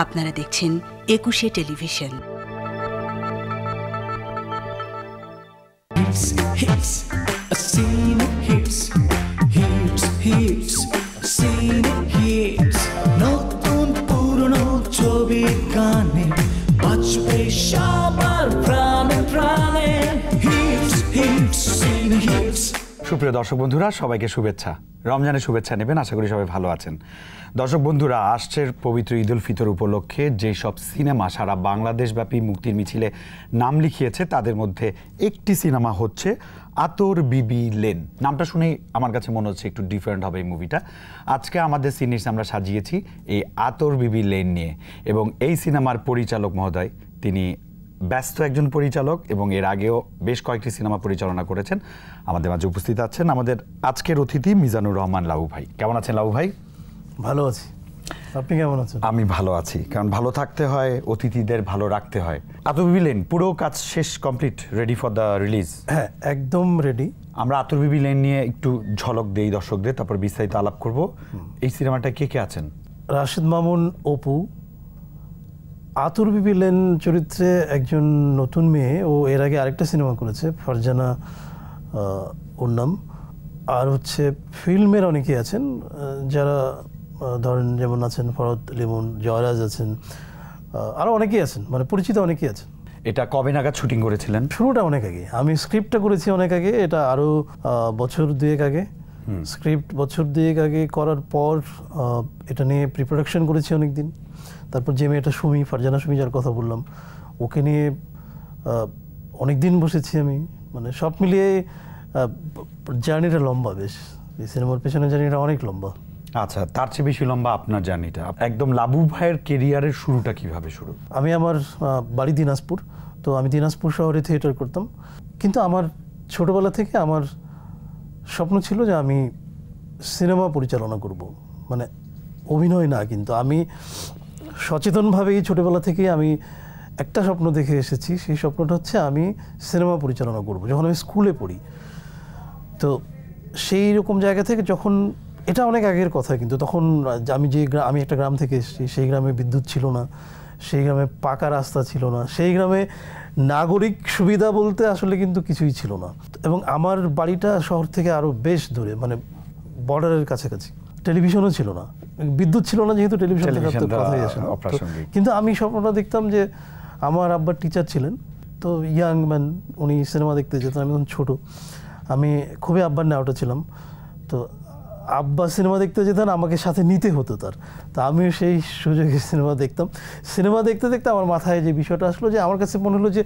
আপনারা দেখছেন একুশে টেলিভিশন। নতুন পুরনো ছবি গানে বাজবে সবার প্রাণে প্রাণে। সুপ্রিয় দর্শক বন্ধুরা, সবাইকে শুভেচ্ছা। রমজানের শুভেচ্ছা নেবেন, আশা করি সবাই ভালো আছেন। দর্শক বন্ধুরা, আসছে পবিত্র ঈদ উল ফিতর উপলক্ষে যেসব সিনেমা সারা বাংলাদেশব্যাপী মুক্তির মিছিলে নাম লিখিয়েছে, তাদের মধ্যে একটি সিনেমা হচ্ছে আতর বিবি লেন। নামটা শুনেই আমার কাছে মনে হচ্ছে একটু ডিফারেন্ট হবে এই মুভিটা। আজকে আমাদের সিরিজ আমরা সাজিয়েছি এই আতর বিবি লেন নিয়ে, এবং এই সিনেমার পরিচালক মহোদয় তিনি ব্যস্ত একজন পরিচালক এবং এর আগেও বেশ কয়েকটি সিনেমা পরিচালনা করেছেন। আমাদের মাঝে উপস্থিত আছেন আমাদের আজকের অতিথি মিজানুর রহমান লাবু ভাই। কেমন আছেন লাবু ভাই? ভালো আছি, আপনি কেমন আছেন? আমি ভালো আছি, কারণ ভালো থাকতে হয়, অতিথিদের ভালো রাখতে হয়। আতর বিবি লেন পুরো কাজ শেষ, complete, ready for the release? হ্যাঁ, একদম রেডি। আমরা আতর বিবি লেন নিয়ে একটু ঝলক দেই দর্শকদের, তারপর বিস্তারিত আলাপ করব। এই সিনেমাটা কে কে আছেন? রাশেদ মামুন, অপু। আতর বিবি লেন চরিত্রে একজন নতুন মেয়ে, ও এর আগে আরেকটা সিনেমা করেছে, ফারজানা ওর নাম। আর হচ্ছে ফিল্মের অনেকেই আছেন যারা ধরেন যেমন আছেন ফরহাদ লিমন, জয়রাজ আছেন, আরও অনেকেই আছেন, মানে পরিচিত অনেকেই আছেন। এটা কবে নাগাদ শুটিং করেছিলেন? শুরুটা অনেক আগে, আমি স্ক্রিপ্টটা করেছি অনেক আগে, এটা আরও বছর দুয়েক আগে। স্ক্রিপ্ট বছর দুয়েক আগে করার পর এটা নিয়ে প্রিপ্রোডাকশন করেছি অনেক দিন। তারপর যে মেয়েটা সুমি, ফারজানা সুমি যার কথা বললাম, ওকে নিয়ে অনেক দিন বসেছি আমি। মানে সব মিলিয়ে জার্নিটা লম্বা বেশ, এই সিনেমার পেছনে জার্নিটা অনেক লম্বা। আচ্ছা, তার চেয়ে বেশি লম্বা আপনার জার্নিটা। একদম লাবু ভাইয়ের কেরিয়ারের শুরুটা কিভাবে শুরু? আমি আমার বাড়ি দিনাজপুর, তো আমি দিনাজপুর শহরে থিয়েটার করতাম। কিন্তু আমার ছোটোবেলা থেকে আমার স্বপ্ন ছিল যে আমি সিনেমা পরিচালনা করব, মানে অভিনয় না। কিন্তু আমি সচেতনভাবেই ছোটোবেলা থেকেই আমি একটা স্বপ্ন দেখে এসেছি, সেই স্বপ্নটা হচ্ছে আমি সিনেমা পরিচালনা করব যখন আমি স্কুলে পড়ি। তো সেই রকম জায়গা থেকে যখন, এটা অনেক আগের কথা, কিন্তু তখন আমি একটা গ্রাম থেকে এসেছি, সেই গ্রামে বিদ্যুৎ ছিল না, সেই গ্রামে পাকা রাস্তা ছিল না, সেই গ্রামে নাগরিক সুবিধা বলতে আসলে কিন্তু কিছুই ছিল না। এবং আমার বাড়িটা শহর থেকে আরও বেশ দূরে, মানে বর্ডারের কাছাকাছি। টেলিভিশনও ছিল না, বিদ্যুৎ ছিল না, যেহেতু টেলিভিশন কথাই আসে না। কিন্তু আমি স্বপ্নটা দেখতাম যে আমার আব্বার টিচার ছিলেন, তো ইয়াং ম্যান, উনি সিনেমা দেখতে যেতেন, আমি তখন ছোটো, আমি খুবই আব্বার নেওয়াটা ছিলাম। তো আব্বা সিনেমা দেখতে যেতেন, আমাকে সাথে নিতে হতো তার। তো আমিও সেই সুযোগে সিনেমা দেখতাম। সিনেমা দেখতে দেখতে আমার মাথায় যে বিষয়টা আসলো, যে আমার কাছে মনে হলো যে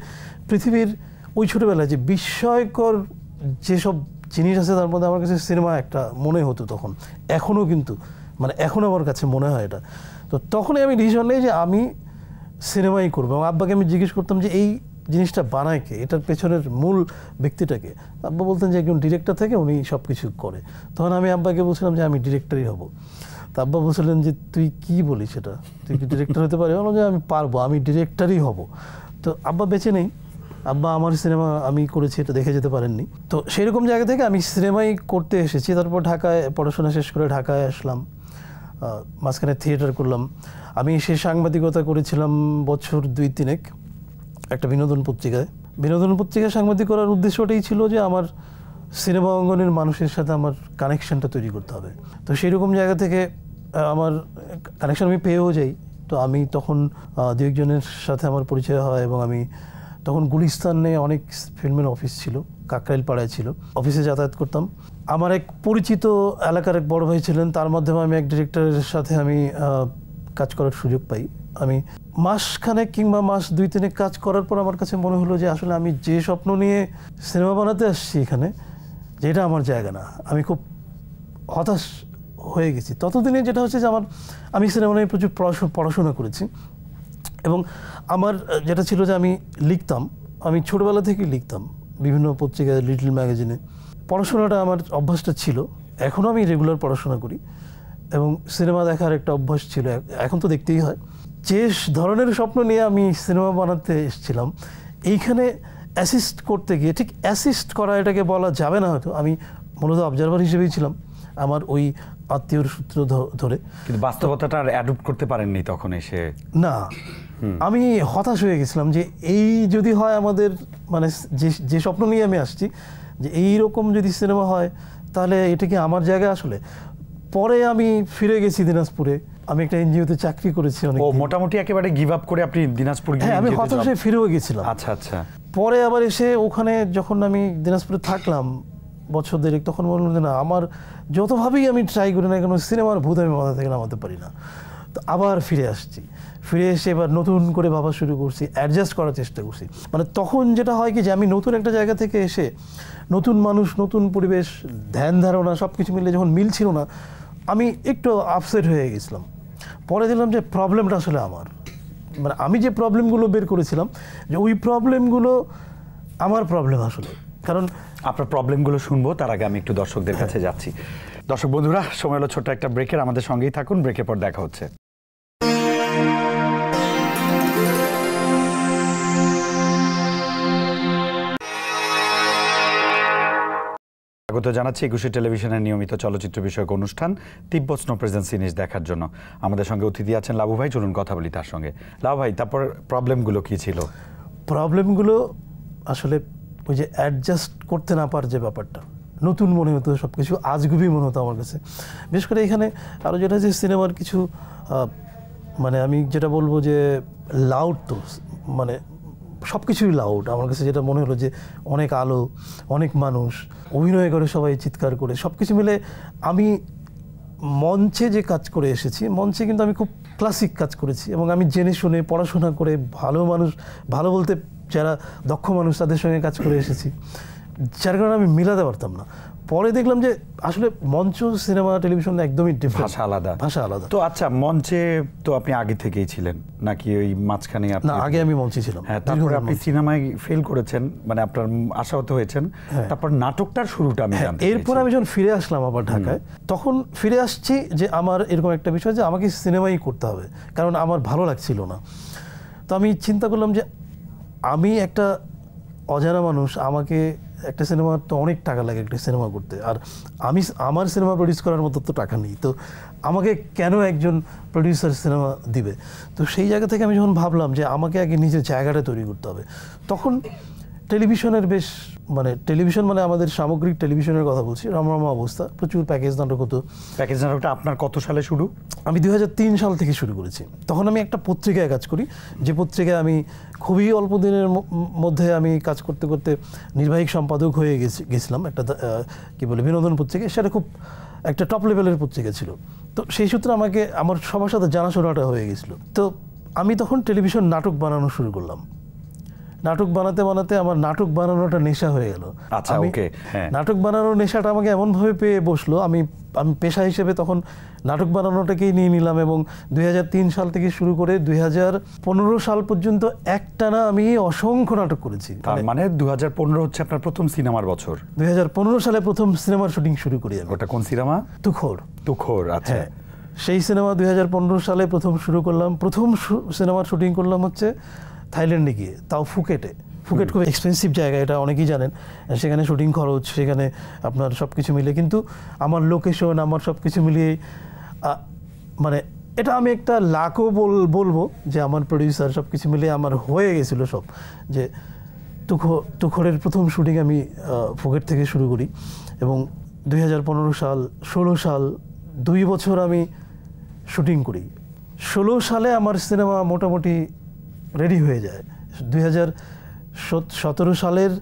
পৃথিবীর ওই ছোটোবেলায় যে বিস্ময়কর যেসব জিনিস আছে, তার মধ্যে আমার কাছে সিনেমা একটা মনে হতো তখন। এখনও কিন্তু, মানে এখনও আমার কাছে মনে হয় এটা। তো তখনই আমি ডিসিশন নিই যে আমি সিনেমাই করবো। এবং আব্বাকে আমি জিজ্ঞেস করতাম যে এই জিনিসটা বানায় কে, এটার পেছনের মূল ব্যক্তিটাকে। আব্বা বলতেন যে একজন ডিরেক্টর থেকে উনি সব কিছু করে। তখন আমি আব্বাকে বলছিলাম যে আমি ডিরেক্টরই হব। তো আব্বা বলছিলেন যে তুই কি বলিস, এটা তুই কি ডিরেক্টর হতে পারি? বললাম যে আমি পারবো, আমি ডিরেক্টরই হব। তো আব্বা বেঁচে নেই, আব্বা আমার সিনেমা আমি করেছি এটা দেখে যেতে পারেননি। তো সেই রকম জায়গা থেকে আমি সিনেমাই করতে এসেছি। তারপর ঢাকায় পড়াশোনা শেষ করে ঢাকায় আসলাম, মাঝখানে থিয়েটার করলাম। আমি সে সাংবাদিকতা করেছিলাম বছর 2-3 একটা বিনোদন পত্রিকায়। বিনোদন পত্রিকায় সাংবাদিক করার উদ্দেশ্য ওটাই ছিল যে আমার সিনেমা অঙ্গনের মানুষের সাথে আমার কানেকশানটা তৈরি করতে হবে। তো সেই রকম জায়গা থেকে আমার কানেকশান আমি পেয়েও যাই। তো আমি তখন 2-1 সাথে আমার পরিচয় হয়, এবং আমি তখন গুলিস্তানে অনেক ফিল্মের অফিস ছিল, কাকরাইল পাড়ায় ছিল, অফিসে যাতায়াত করতাম। আমার এক পরিচিত এলাকার এক বড় ভাই ছিলেন, তার মাধ্যমে আমি এক ডিরেক্টরের সাথে আমি কাজ করার সুযোগ পাই। আমি মাসখানেক কিংবা মাস 2-3 কাজ করার পর আমার কাছে মনে হলো যে আসলে আমি যে স্বপ্ন নিয়ে সিনেমা বানাতে আসছি এখানে, যেটা আমার জায়গা না। আমি খুব হতাশ হয়ে গেছি। ততদিনে যেটা হচ্ছে যে আমি সিনেমা নিয়ে প্রচুর পড়াশোনা করেছি, এবং আমার যেটা ছিল যে আমি লিখতাম, আমি ছোটোবেলা থেকেই লিখতাম বিভিন্ন পত্রিকায়, লিটল ম্যাগাজিনে। পড়াশোনাটা আমার অভ্যাসটা ছিল, এখনও আমি রেগুলার পড়াশোনা করি, এবং সিনেমা দেখার একটা অভ্যাস ছিল, এখন তো দেখতেই হয়। যে ধরনের স্বপ্ন নিয়ে আমি সিনেমা বানাতে এসেছিলাম, এইখানে অ্যাসিস্ট করতে গিয়ে, ঠিক অ্যাসিস্ট করা এটাকে বলা যাবে না হয়তো, আমি মূলত অবজারভার হিসেবেই ছিলাম। আমার ওই আত্মীয়র সূত্র ধরে। কিন্তু বাস্তবতাটা আর অ্যাডপ্ট করতে পারেননি তখন এসে? না, আমি হতাশ হয়ে গেছিলাম যে এই যদি হয় আমাদের মানে যে স্বপ্ন নিয়ে আমি আসছি যে এইরকম যদি সিনেমা হয় তাহলে এটা কি আমার জায়গা আসলে। পরে আমি ফিরে গেছি দিনাজপুরে, আমি একটা এনজিওতে চাকরি করেছি অনেক। ও মোটামুটি একেবারে গিভ আপ করে আপনি দিনাজপুর গিয়ে? হ্যাঁ, আমি হতাশ হয়ে ফিরেও গেছিলাম। আচ্ছা আচ্ছা। পরে আবার এসে ওখানে যখন আমি দিনাজপুরে থাকলাম বছর দেড়েক, তখন বললাম যে না, আমার যতভাবেই আমি ট্রাই করি না কেন সিনেমার ভূত আমি মাথা থেকে নামাতে পারি না। তো আবার ফিরে আসছি, ফিরে এসে এবার নতুন করে ভাবা শুরু করছি, অ্যাডজাস্ট করার চেষ্টা করছি। মানে তখন যেটা হয় কি যে আমি নতুন একটা জায়গা থেকে এসে নতুন মানুষ, নতুন পরিবেশ, ধ্যান ধারণা সব কিছু মিলে যখন মিল ছিল না, আমি একটু আপসেট হয়ে গেছিলাম। পরে দিলাম যে প্রবলেমটা আসলে আমার, মানে আমি যে প্রবলেমগুলো বের করেছিলাম যে ওই প্রবলেমগুলো আমার প্রবলেম আসলে। কারণ আপনার প্রবলেমগুলো শুনবো, তার আগে আমি একটু দর্শকদের কাছে যাচ্ছি। দর্শক বন্ধুরা, সময় হলো ছোট্ট একটা ব্রেকের, আমাদের সঙ্গেই থাকুন, ব্রেকের পর দেখা হচ্ছে। স্বাগত জানাচ্ছি 21 টেলিভিশনের নিয়মিত চলচ্চিত্র বিষয়ক অনুষ্ঠান তিব্বত স্নো প্রেজেন্ট সিরিজ দেখার জন্য। আমাদের সঙ্গে অতিথি আছেন লাবু ভাই, চলুন কথা বলি তার সঙ্গে। লাবু ভাই, তারপর প্রবলেমগুলো কি ছিল? প্রবলেমগুলো আসলে ওই যে অ্যাডজাস্ট করতে না পার যে ব্যাপারটা, নতুন মনে হতো, সব কিছু আজগুবি মনে হতো আমার কাছে। বিশেষ করে এখানে আরও যেটা যে সিনেমার কিছু মানে আমি যেটা বলবো যে লাউড, তো মানে সব কিছুই লাউড আমার কাছে। যেটা মনে হলো যে অনেক আলো, অনেক মানুষ অভিনয় করে, সবাই চিৎকার করে, সব কিছু মিলে আমি মঞ্চে যে কাজ করে এসেছি, মঞ্চে কিন্তু আমি খুব ক্লাসিক কাজ করেছি এবং আমি জেনে শুনে পড়াশোনা করে ভালো মানুষ, ভালো বলতে যারা দক্ষ মানুষ তাদের সঙ্গে কাজ করে এসেছি, যার কারণে আমি মিলাতে পারতাম না। পরে দেখলাম যে আসলে মঞ্চ, সিনেমা, টেলিভিশন একদমই ডিফারেন্ট, ভাষা আলাদা, ভাষা আলাদা। তো আচ্ছা, মঞ্চে তো আপনি আগে থেকেই ছিলেন নাকি ওই মাঝখানে? না, আগে আমি মঞ্চে ছিলাম। হ্যাঁ, তারপরে আপনি সিনেমায় ফেল করেছেন, মানে আপনার আশাহত হয়েছেন, তারপর নাটকটার শুরুটা আমি জানতে চাইছি। এরপর আমি যখন ফিরে আসলাম আবার ঢাকায়, তখন ফিরে আসছি যে আমার এরকম একটা বিষয় যে আমাকে সিনেমাই করতে হবে, কারণ আমার ভালো লাগছিল না। তো আমি চিন্তা করলাম যে আমি একটা অজানা মানুষ, আমাকে একটা সিনেমার তো অনেক টাকা লাগে একটা সিনেমা করতে, আর আমি আমার সিনেমা প্রডিউস করার মতো তো টাকা নেই, তো আমাকে কেন একজন প্রডিউসার সিনেমা দিবে? তো সেই জায়গা থেকে আমি যখন ভাবলাম যে আমাকে আগে নিজের জায়গাটা তৈরি করতে হবে, তখন টেলিভিশনের বেশ মানে টেলিভিশন মানে আমাদের সামগ্রিক টেলিভিশনের কথা বলছি, রমরমা অবস্থা, প্রচুর প্যাকেজ নাটক হতো। প্যাকেজ নাটকটা আপনার কত সালে শুরু? আমি 2003 সাল থেকে শুরু করেছি। তখন আমি একটা পত্রিকায় কাজ করি, যে পত্রিকায় আমি খুবই অল্প দিনের মধ্যে আমি কাজ করতে করতে নির্বাহী সম্পাদক হয়ে গেছিলাম একটা কি বলে বিনোদন পত্রিকায়। সেটা খুব একটা টপ লেভেলের পত্রিকা ছিল। তো সেই সূত্রে আমাকে আমার সবার সাথে জানাশোনাটা হয়ে গেছিলো। তো আমি তখন টেলিভিশন নাটক বানানো শুরু করলাম। নাটক বানাতে বানাতে আমার নাটক বানানোটা নেশা হয়ে গেল। আচ্ছা, ওকে, হ্যাঁ। নাটক বানানোর নেশাটা আমাকে এমনভাবে পেয়ে বসলো, আমি পেশা হিসেবে তখন নাটক বানানোটাকেই নিয়ে নিলাম এবং 2003 সাল থেকে শুরু করে 2015 সাল পর্যন্ত একটানা আমি অসংখ্য নাটক করেছি। তার মানে 2015 হচ্ছে আপনার প্রথম সিনেমার বছর? 2015 সালে প্রথম সিনেমার শুটিং শুরু করি আমি। ওটা কোন সিনেমা? তুখোর। তুখোর, আচ্ছা। হ্যাঁ, সেই সিনেমা 2015 সালে প্রথম শুরু করলাম। প্রথম সিনেমার শুটিং করলাম হচ্ছে থাইল্যান্ডে গিয়ে, তাও ফুকেটে। ফুকেট খুব এক্সপেন্সিভ জায়গা, এটা অনেকেই জানেন। সেখানে শুটিং খরচ, সেখানে আপনার সব কিছু মিলে, কিন্তু আমার লোকেশন, আমার সব কিছু মিলিয়ে মানে এটা আমি একটা লাখও বলবো যে আমার প্রডিউসার সব কিছু মিলিয়ে আমার হয়ে গেছিলো সব। যে তুখোরের প্রথম শুটিং আমি ফুকেট থেকে শুরু করি এবং 2015 সাল, 16 সাল, 2 বছর আমি শুটিং করি। 16 সালে আমার সিনেমা মোটামুটি রেডি হয়ে যায়। 2017 সালের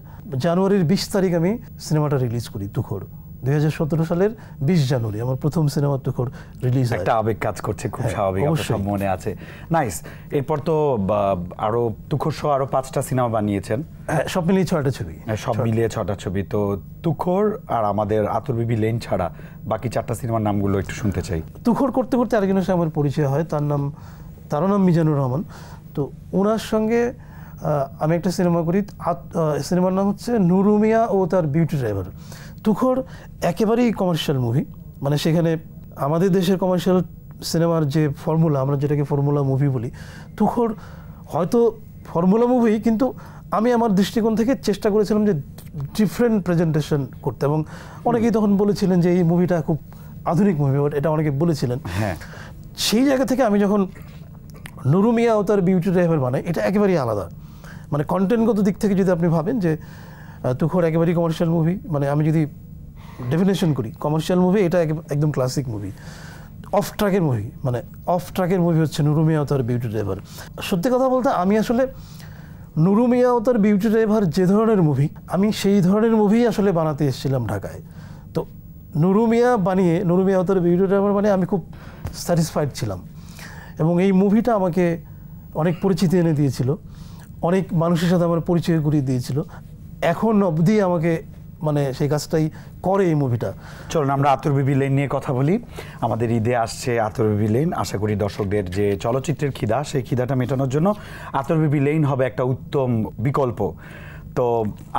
জানুয়ারির 20 তারিখ আমি সিনেমাটা রিলিজ করি তুখোর। 2017 সালের 20 জানুয়ারি আমার প্রথম সিনেমা তুখোর রিলিজ হয়। একটা আবেগ কাজ করছে, খুব স্বাভাবিক, সব মনে আছে। নাইস। এরপর তো আরো তুখোর সহ আরো 5টা সিনেমা বানিয়েছেন। হ্যাঁ, সব মিলিয়ে 6টা ছবি। সব মিলিয়ে 6টা ছবি। তো তুখোর আর আমাদের আতুর বিবি লেন ছাড়া বাকি 4টা সিনেমার নামগুলো একটু শুনতে চাই। তুখোর করতে করতে আরেকজনের সাথে আমার পরিচয় হয়, তারও নাম মিজানুর রহমান। তো ওনার সঙ্গে আমি একটা সিনেমা করি, সিনেমার নাম হচ্ছে নুরু মিয়া ও তার বিউটি ড্রাইভার। তুখোর একেবারেই কমার্শিয়াল মুভি, মানে সেখানে আমাদের দেশের কমার্শিয়াল সিনেমার যে ফর্মুলা, আমরা যেটাকে ফর্মুলা মুভি বলি, তুখোর হয়তো ফর্মুলা মুভি, কিন্তু আমি আমার দৃষ্টিকোণ থেকে চেষ্টা করেছিলাম যে ডিফারেন্ট প্রেজেন্টেশন করতে, এবং অনেকেই তখন বলেছিলেন যে এই মুভিটা খুব আধুনিক মুভি, এটা অনেকে বলেছিলেন। হ্যাঁ, সেই জায়গা থেকে আমি যখন নুরু মিয়া ও তার বিউটি ড্রাইভার বানাই, এটা একেবারেই আলাদা। মানে কন্টেন্টগত দিক থেকে যদি আপনি ভাবেন যে তুখোড় একেবারেই কমার্শিয়াল মুভি, মানে আমি যদি ডেফিনেশন করি কমার্শিয়াল মুভি, এটা একদম ক্লাসিক মুভি, অফ ট্র্যাকের মুভি। মানে অফ ট্র্যাকের মুভি হচ্ছে নুরু মিয়া ও তার বিউটি ড্রাইভার। সত্যি কথা বলতে আমি আসলে নুরু মিয়া ও তার বিউটি ড্রাইভার যে ধরনের মুভি, আমি সেই ধরনের মুভি আসলে বানাতে এসেছিলাম ঢাকায়। তো নুরু মিয়া ও তার বিউটি ড্রাইভার বানিয়ে আমি খুব স্যাটিসফাইড ছিলাম, এবং এই মুভিটা আমাকে অনেক পরিচিতি এনে দিয়েছিল, অনেক মানুষের সাথে আমার পরিচয় করিয়ে দিয়েছিল। এখন অবধি আমাকে মানে সেই কাজটাই করে এই মুভিটা। চলুন আমরা আতর বিবি লেন নিয়ে কথা বলি। আমাদের ঈদে আসছে আতর বিবি লেন। আশা করি দর্শকদের যে চলচ্চিত্রের খিদা, সেই খিদাটা মেটানোর জন্য আতর বিবি লেন হবে একটা উত্তম বিকল্প। তো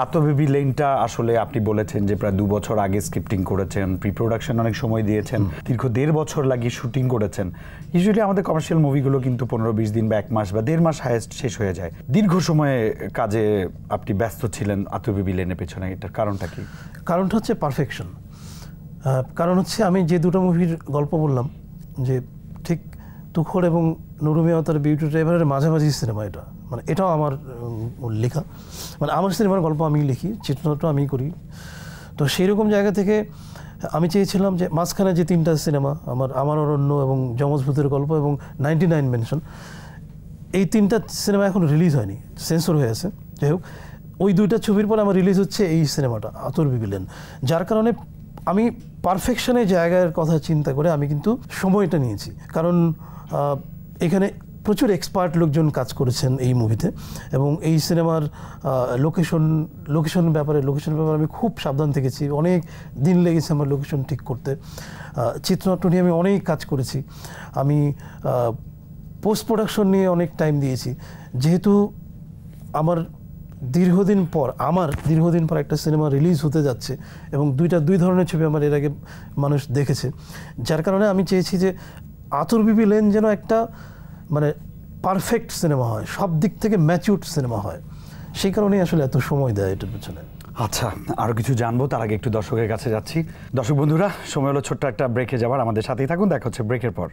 আতর বিবি লেনটা আসলে আপনি বলেছেন যে প্রায় 2 বছর আগে স্ক্রিপ্টিং করেছেন, প্রি প্রোডাকশন অনেক সময় দিয়েছেন, দীর্ঘ 1.5 বছর লাগিয়ে শুটিং করেছেন। ইউজুয়ালি আমাদের কমার্শিয়াল মুভিগুলো কিন্তু 15-20 দিন বা 1 মাস বা 1.5 মাস হায়েস্ট শেষ হয়ে যায়। দীর্ঘ সময়ে কাজে আপনি ব্যস্ত ছিলেন আতর বিবি লেনের পেছনে, এটার কারণটা কি? কারণটা হচ্ছে পারফেকশন। কারণ হচ্ছে আমি যে দুটো মুভির গল্প বললাম, যে ঠিক তুখোড় এবং নুরু মিয়া ও তার বিউটি ড্রাইভারের মাঝামাঝি সিনেমা এটা, মানে এটাও আমার লেখা, মানে আমার সিনেমার গল্প আমি লিখি, চিত্রনাট্য আমি করি। তো সেই রকম জায়গা থেকে আমি চেয়েছিলাম যে মাঝখানে যে 3টা সিনেমা, আমার অরণ্য এবং যমজ ভূতের গল্প এবং 99 মেনশন, এই 3টা সিনেমা এখন রিলিজ হয়নি, সেন্সর হয়ে আছে। যাই হোক, ওই 2টা ছবির পর আমার রিলিজ হচ্ছে এই সিনেমাটা আতর বিবি লেন। যার কারণে আমি পারফেকশনের জায়গার কথা চিন্তা করে আমি কিন্তু সময়টা নিয়েছি, কারণ এখানে প্রচুর এক্সপার্ট লোকজন কাজ করেছেন এই মুভিতে, এবং এই সিনেমার লোকেশন ব্যাপারে আমি খুব সাবধান থেকেছি। অনেক দিন লেগেছে আমার লোকেশন ঠিক করতে। চিত্রনাট্য নিয়ে আমি অনেক কাজ করেছি, আমি পোস্ট প্রোডাকশন নিয়ে অনেক টাইম দিয়েছি। যেহেতু আমার দীর্ঘদিন পর একটা সিনেমা রিলিজ হতে যাচ্ছে, এবং 2 ধরনের ছবি আমার এর আগে মানুষ দেখেছে, যার কারণে আমি চেয়েছি যে আতর বিবি লেন যেন একটা মানে পারফেক্ট সিনেমা হয়, সব দিক থেকে ম্যাচিউরড সিনেমা হয়। সেই কারণেই আসলে এত সময় দেয় এটার পেছনে। আচ্ছা, আরও কিছু জানবো, তার আগে একটু দর্শকের কাছে যাচ্ছি। দর্শক বন্ধুরা, সময় হলো ছোট্ট একটা ব্রেকে যাবার, আমাদের সাথেই থাকুন, দেখা হচ্ছে ব্রেকের পর।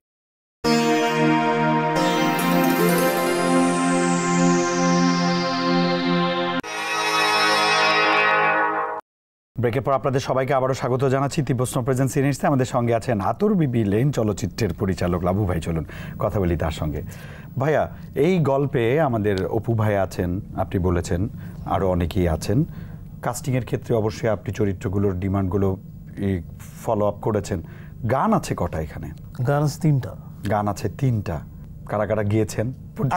ব্রেকের পর আপনাদের সবাইকে আবারও স্বাগত জানাচ্ছি তীব্রস্ন প্রেজেন্ট সিরিজে। আমাদের সঙ্গে আছেন আতর বিবি লেন চলচ্চিত্রের পরিচালক লাভু ভাই। চলুন কথা বলি তার সঙ্গে। ভাইয়া, এই গল্পে আমাদের অপু ভাই আছেন, আপনি বলেছেন আরও অনেকেই আছেন। কাস্টিংয়ের ক্ষেত্রে অবশ্যই আপনি চরিত্রগুলোর ডিমান্ডগুলো ফলো আপ করেছেন। গান আছে কটা এখানে? গান আছে 3টা। গান আছে 3টা। কারা কারা গিয়েছেন?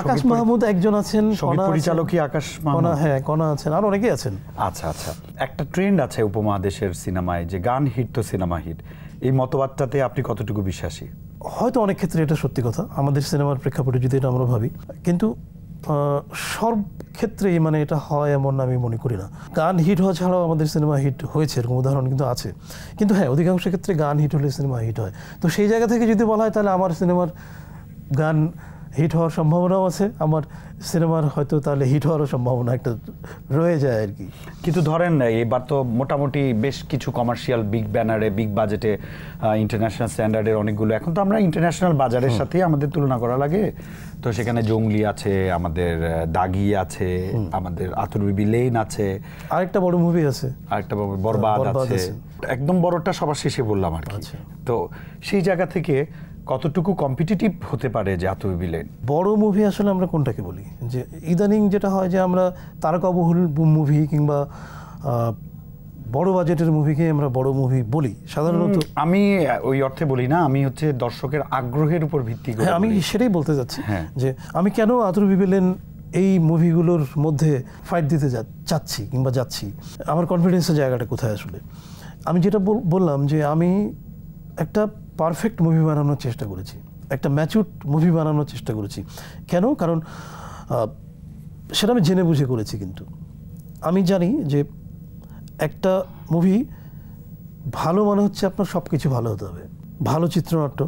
আকাশ মাহমুদ একজন আছেন, সঙ্গীত পরিচালক কি আকাশ মাহমুদ? হ্যাঁ, কণা আছেন, আর অনেকেই আছেন। আচ্ছা আচ্ছা, একটা ট্রেন্ড আছে উপমহাদেশের সিনেমায় যে গান হিট তো সিনেমা হিট, এই মতবাদটাতে আপনি কতটুকু বিশ্বাসী? হয়তো অনেক ক্ষেত্রে এটা সত্যি কথা, আমাদের সিনেমার প্রেক্ষাপটে যদি এটা আমরা ভাবি, কিন্তু সব ক্ষেত্রেই মানে এটা হয় এমন আমি মনে করি না। গান হিট হওয়া ছাড়াও আমাদের সিনেমা হিট হয়েছে, এরকম উদাহরণ কিন্তু আছে। কিন্তু হ্যাঁ, অধিকাংশ ক্ষেত্রে গান হিট হলে সিনেমা হিট হয়। তো সেই জায়গা থেকে যদি বলা হয়, তাহলে আমার সিনেমার গান হিট হওয়ার সম্ভাবনাও আছে, আমার সিনেমার হয়তো তাহলে হিট হওয়ারও সম্ভাবনা একটা রয়ে যায় আর কি। কিন্তু ধরেন এবার তো মোটামুটি বেশ কিছু কমার্শিয়াল বিগ ব্যানারে, বিগ বাজেটে, ইন্টারন্যাশনাল স্ট্যান্ডার্ডের অনেকগুলো, এখন তো আমরা ইন্টারন্যাশনাল বাজারের সাথেই আমাদের তুলনা করা লাগে। তো সেখানে জঙ্গলি আছে, আমাদের দাগি আছে, আমাদের আতর বিবি লেন আছে, আরেকটা বড় মুভি আছে, আরেকটা বরবাদ আছে। একদম বড়টা সবার শেষে বললাম আর কি। তো সেই জায়গা থেকে কতটুকু কম্পিটিটিভ হতে পারে যে আতর বিবি লেন? বড় মুভি আসলে আমরা কোনটাকে বলি? যে ইদানিং যেটা হয় যে আমরা তারকাবহুল মুভি কিংবা বড় বাজেটের মুভিকে আমরা বড় মুভি বলি সাধারণত। আমি ওই অর্থে বলি না, আমি হচ্ছে দর্শকের আগ্রহের উপর ভিত্তি করে। আমি সেটাই বলতে যাচ্ছি যে আমি কেন আতর বিবি লেন এই মুভিগুলোর মধ্যে ফাইট দিতে চাচ্ছি কিংবা যাচ্ছি, আমার কনফিডেন্সের জায়গাটা কোথায় আসলে। আমি যেটা বললাম যে আমি একটা পারফেক্ট মুভি বানানোর চেষ্টা করেছি, একটা ম্যাচিউরড মুভি বানানোর চেষ্টা করেছি। কেন? কারণ সেটা আমি জেনে বুঝে করেছি। কিন্তু আমি জানি যে একটা মুভি ভালো মানে হচ্ছে আপনার সব কিছু ভালো হতে হবে। ভালো চিত্রনাট্য,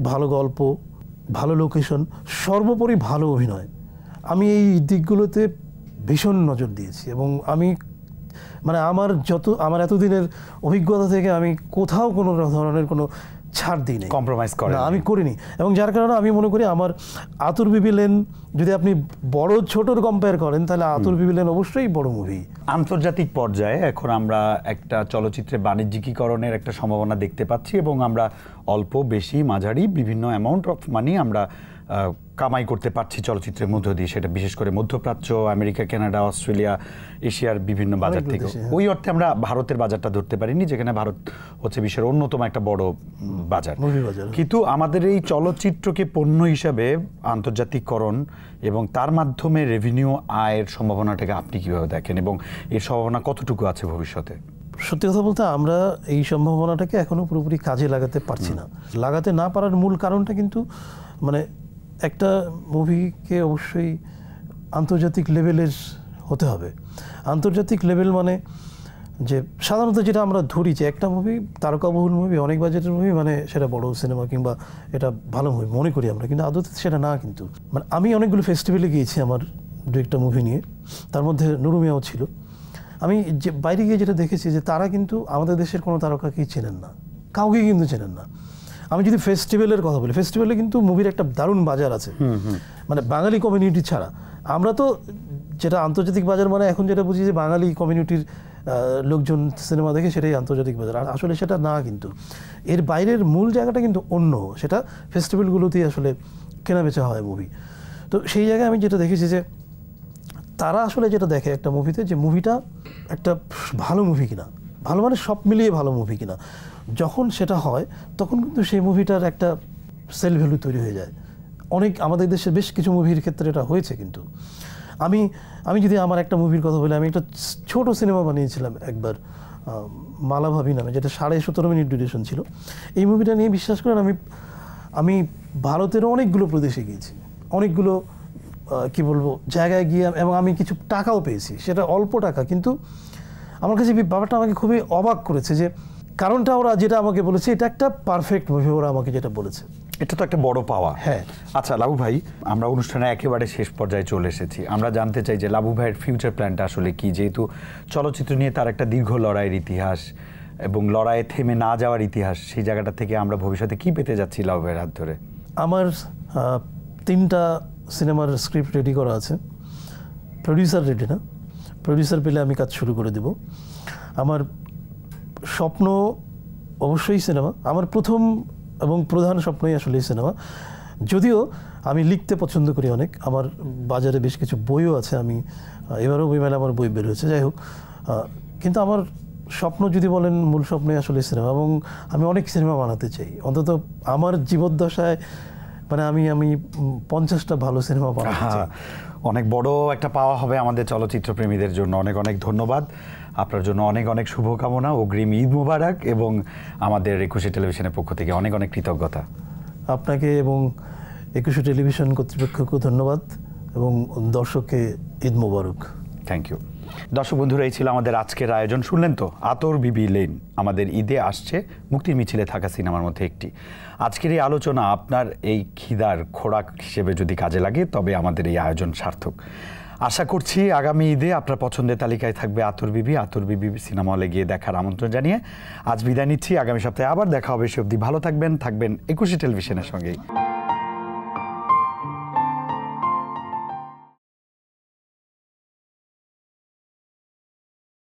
ভালো গল্প, ভালো লোকেশন, সর্বোপরি ভালো অভিনয়। আমি এই দিকগুলোতে ভীষণ নজর দিয়েছি, এবং আমি মানে আমার এতদিনের অভিজ্ঞতা থেকে আমি কোথাও কোনো ধরনের কোনো ছাড় দিই নাই, কম্প্রোমাইজ করেন না, আমি করিনি। এবং যার কারণে আমি মনে করি আমার আতুর বিবি লেন যদি আপনি বড় ছোটর কম্পেয়ার করেন তাহলে আতুর বিবি লেন অবশ্যই বড় মুভি। আন্তর্জাতিক পর্যায়ে এখন আমরা একটা চলচ্চিত্রের বাণিজ্যিকীকরণের একটা সম্ভাবনা দেখতে পাচ্ছি এবং আমরা অল্প বেশি মাঝারি বিভিন্ন অ্যামাউন্ট অফ মানি আমরা কামাই করতে পারছি চলচ্চিত্রের মধ্য দিয়ে, সেটা বিশেষ করে মধ্যপ্রাচ্য, আমেরিকা, কানাডা, অস্ট্রেলিয়া, এশিয়ার বিভিন্ন বাজার থেকে। ওই অর্থে আমরা ভারতের বাজারটা ধরতে পারিনি, যেখানে ভারত হচ্ছে বিশ্বের অন্যতম একটা বড় বাজার। কিন্তু আমাদের এই চলচ্চিত্রকে পণ্য হিসাবে আন্তর্জাতিককরণ এবং তার মাধ্যমে রেভিনিউ আয়ের সম্ভাবনাটাকে আপনি কীভাবে দেখেন এবং এর সম্ভাবনা কতটুকু আছে ভবিষ্যতে? সত্যি কথা বলতে আমরা এই সম্ভাবনাটাকে এখনো পুরোপুরি কাজে লাগাতে পারছি না। লাগাতে না পারার মূল কারণটা কিন্তু মানে একটা মুভিকে অবশ্যই আন্তর্জাতিক লেভেলের হতে হবে। আন্তর্জাতিক লেভেল মানে যে সাধারণত যেটা আমরা ধরি যে একটা মুভি তারকাবহুল মুভি, অনেক বাজেটের মুভি মানে সেটা বড় সিনেমা কিংবা এটা ভালো মুভি মনে করি আমরা, কিন্তু আদতে সেটা না। কিন্তু মানে আমি অনেকগুলো ফেস্টিভ্যালে গিয়েছি আমার দু একটা মুভি নিয়ে, তার মধ্যে নুরু মিয়াও ছিল। আমি যে বাইরে গিয়ে যেটা দেখেছি যে তারা কিন্তু আমাদের দেশের কোনো তারকাকেই চেনেন না, কাউকে কিন্তু চেনেন না। আমি যদি ফেস্টিভ্যালের কথা বলি, ফেস্টিভ্যালে কিন্তু মুভির একটা দারুণ বাজার আছে, মানে বাঙালি কমিউনিটি ছাড়া। আমরা তো যেটা আন্তর্জাতিক বাজার মানে এখন যেটা বুঝি যে বাঙালি কমিউনিটির লোকজন সিনেমা দেখে সেটাই আন্তর্জাতিক বাজার, আর আসলে সেটা না। কিন্তু এর বাইরের মূল জায়গাটা কিন্তু অন্য, সেটা ফেস্টিভ্যালগুলোতেই আসলে কেনাবেচা হয় মুভি। তো সেই জায়গায় আমি যেটা দেখেছি যে তারা আসলে যেটা দেখে একটা মুভিতে যে মুভিটা একটা ভালো মুভি কিনা, ভালো মানে সব মিলিয়ে ভালো মুভি কিনা, যখন সেটা হয় তখন কিন্তু সেই মুভিটার একটা সেল ভ্যালু তৈরি হয়ে যায়। অনেক আমাদের দেশে বেশ কিছু মুভির ক্ষেত্রে এটা হয়েছে। কিন্তু আমি যদি আমার একটা মুভির কথা বলি, আমি একটা ছোট সিনেমা বানিয়েছিলাম একবার মালাভাবি নামে, যেটা 17.5 মিনিট ডিউরেশন ছিল। এই মুভিটা নিয়ে বিশ্বাস করেন আমি ভারতের অনেকগুলো প্রদেশে গিয়েছি, অনেকগুলো কি বলবো জায়গায় গিয়ে, এবং আমি কিছু টাকাও পেয়েছি, সেটা অল্প টাকা। কিন্তু আমার কাছে ব্যাপারটা আমাকে খুবই অবাক করেছে যে কারণটা ওরা যেটা আমাকে বলেছে এটা একটা পারফেক্ট মুভি, ওরা আমাকে যেটা বলেছে এটা তো একটা বড় পাওয়া। হ্যাঁ। আচ্ছা লাবু ভাই, আমরা অনুষ্ঠানে একেবারে শেষ পর্যায়ে চলে এসেছি। আমরা জানতে চাই যে লাবু ভাইয়ের ফিউচার প্ল্যানটা আসলে কি, যেহেতু চলচ্চিত্র নিয়ে তার একটা দীর্ঘ লড়াইয়ের ইতিহাস এবং লড়াইয়ে থেমে না যাওয়ার ইতিহাস, সেই জায়গাটা থেকে আমরা ভবিষ্যতে কি পেতে যাচ্ছি লাবু ভাইয়ের হাত ধরে? আমার 3টা সিনেমার স্ক্রিপ্ট রেডি করা আছে, প্রডিউসার রেডি না, প্রডিউসার পেলে আমি কাজ শুরু করে দেব। আমার স্বপ্ন অবশ্যই সিনেমা, আমার প্রথম এবং প্রধান স্বপ্নই আসলে এই সিনেমা। যদিও আমি লিখতে পছন্দ করি অনেক, আমার বাজারে বেশ কিছু বইও আছে, আমি এবারও বইমেলা আমার বই বের হয়েছে, যাই হোক। কিন্তু আমার স্বপ্ন যদি বলেন, মূল স্বপ্নই আসলে সিনেমা, এবং আমি অনেক সিনেমা বানাতে চাই। অন্তত আমার জীবদ্দশায় মানে আমি 50টা ভালো সিনেমা বানাতে চাই। অনেক বড় একটা পাওয়া হবে আমাদের চলচ্চিত্র প্রেমীদের জন্য। অনেক অনেক ধন্যবাদ, আপনার জন্য অনেক অনেক শুভকামনা, অগ্রিম ঈদ মুবারক, এবং আমাদের 21শে টেলিভিশনের পক্ষ থেকে অনেক অনেক কৃতজ্ঞতা আপনাকে এবং 21শে টেলিভিশন কর্তৃপক্ষকে ধন্যবাদ, এবং দর্শককে ঈদ মুবারক। Thank you. দর্শক বন্ধুরা, এই ছিল আমাদের আজকের আয়োজন। শুনলেন তো, আতর বিবি লেন আমাদের ঈদে আসছে মুক্তির মিছিলে থাকা সিনেমার মধ্যে একটি। আজকের এই আলোচনা আপনার এই খিদার খোরাক হিসেবে যদি কাজে লাগে, তবে আমাদের এই আয়োজন সার্থক। আশা করছি আগামী ঈদে আপনার পছন্দের তালিকায় থাকবে আতর বিবি। আতর বিবি সিনেমা হলে গিয়ে দেখার আমন্ত্রণ জানিয়ে আজ বিদায় নিচ্ছি। আগামী সপ্তাহে আবার দেখা হবে। সে অবধি ভালো থাকবেন 21শে টেলিভিশনের সঙ্গেই।